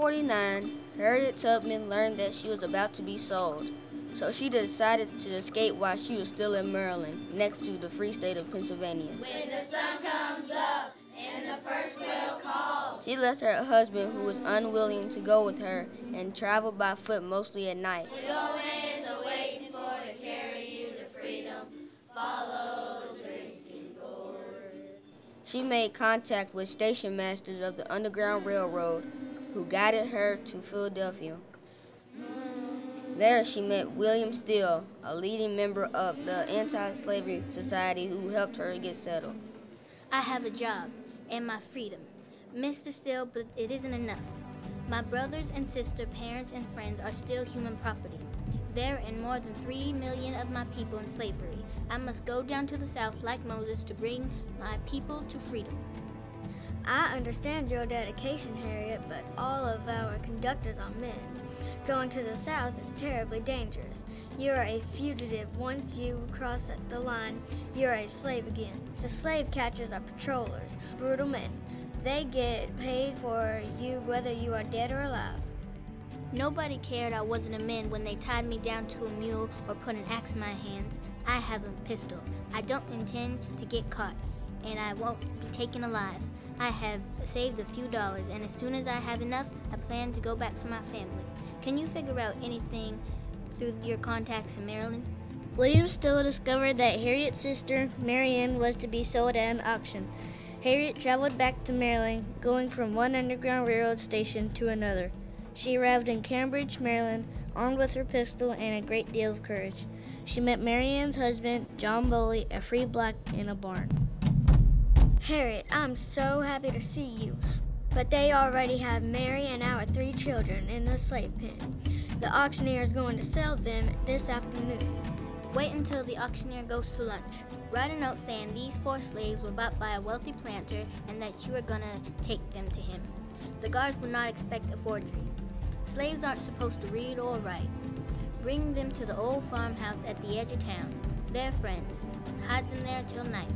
1849, Harriet Tubman learned that she was about to be sold, so she decided to escape while she was still in Maryland, next to the free state of Pennsylvania. When the sun comes up and the first quail calls. She left her husband, who was unwilling to go with her, and traveled by foot mostly at night. With old man's a waiting for to carry you to freedom, follow drinking gourd. She made contact with station masters of the Underground Railroad, who guided her to Philadelphia. There she met William Steele, a leading member of the Anti-Slavery Society who helped her get settled. I have a job and my freedom, Mr. Steele, but it isn't enough. My brothers and sister, parents and friends are still human property. There are more than 3 million of my people in slavery. I must go down to the South like Moses to bring my people to freedom. I understand your dedication, Harriet, but all of our conductors are men. Going to the South is terribly dangerous. You are a fugitive. Once you cross the line, you are a slave again. The slave catchers are patrollers, brutal men. They get paid for you whether you are dead or alive. Nobody cared I wasn't a man when they tied me down to a mule or put an axe in my hands. I have a pistol. I don't intend to get caught, and I won't be taken alive. I have saved a few dollars, and as soon as I have enough, I plan to go back for my family. Can you figure out anything through your contacts in Maryland? William Steele discovered that Harriet's sister, Mary Ann, was to be sold at an auction. Harriet traveled back to Maryland, going from one Underground Railroad station to another. She arrived in Cambridge, Maryland, armed with her pistol and a great deal of courage. She met Mary Ann's husband, John Bowley, a free black, in a barn. Harriet, I'm so happy to see you, but they already have Mary and our 3 children in the slave pen. The auctioneer is going to sell them this afternoon. Wait until the auctioneer goes to lunch. Write a note saying these 4 slaves were bought by a wealthy planter and that you are going to take them to him. The guards will not expect a forgery. Slaves aren't supposed to read or write. Bring them to the old farmhouse at the edge of town. They're friends. Hide them there till night.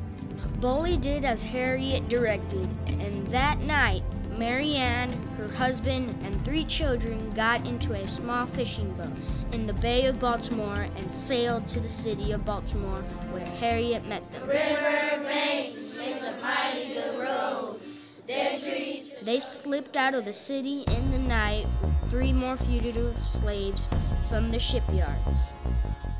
Bowley did as Harriet directed, and that night, Mary Ann, her husband, and 3 children got into a small fishing boat in the Bay of Baltimore and sailed to the city of Baltimore, where Harriet met them. The river bank is a mighty good road. Their trees. They slipped out of the city in the night with 3 more fugitive slaves from the shipyards.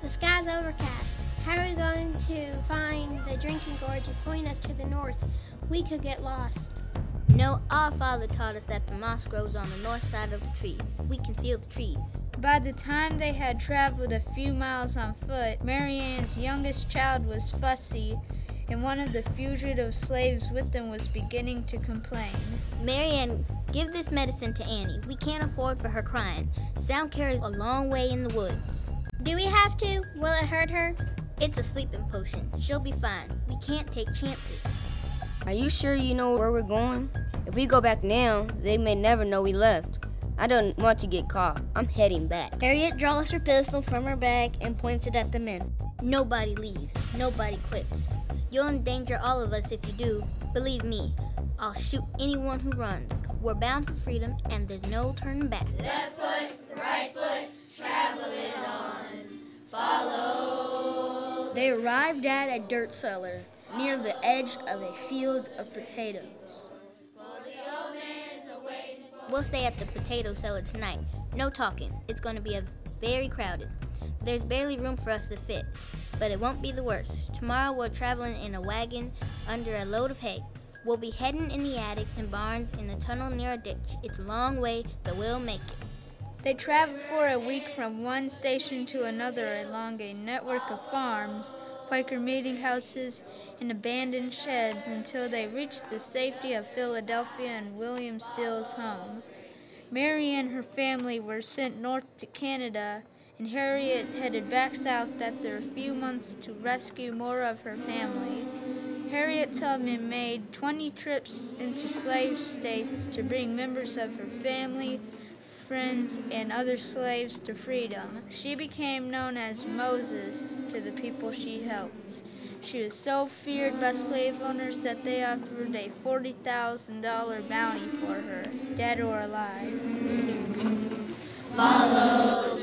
The sky's overcast. How are we going to find the drinking gourd to point us to the north? We could get lost. No, our father taught us that the moss grows on the north side of the tree. We can feel the trees. By the time they had traveled a few miles on foot, Mary Ann's youngest child was fussy, and one of the fugitive slaves with them was beginning to complain. Mary Ann, give this medicine to Annie. We can't afford for her crying. Sound carries a long way in the woods. Do we have to? Will it hurt her? It's a sleeping potion. She'll be fine. We can't take chances. Are you sure you know where we're going? If we go back now, they may never know we left. I don't want to get caught. I'm heading back. Harriet draws her pistol from her bag and points it at the men. Nobody leaves. Nobody quits. You'll endanger all of us if you do. Believe me, I'll shoot anyone who runs. We're bound for freedom, and there's no turning back. Left foot, right foot, traveling on. Follow. They arrived at a dirt cellar near the edge of a field of potatoes. We'll stay at the potato cellar tonight. No talking. It's going to be very crowded. There's barely room for us to fit, but it won't be the worst. Tomorrow we're traveling in a wagon under a load of hay. We'll be heading in the attics and barns in the tunnel near a ditch. It's a long way, but we'll make it. They traveled for a week from one station to another along a network of farms, Quaker meeting houses, and abandoned sheds until they reached the safety of Philadelphia and William Steele's home. Mary and her family were sent north to Canada, and Harriet headed back south after a few months to rescue more of her family. Harriet Tubman made 20 trips into slave states to bring members of her family, friends, and other slaves to freedom. She became known as Moses to the people she helped. She was so feared by slave owners that they offered a $40,000 bounty for her, dead or alive. Follow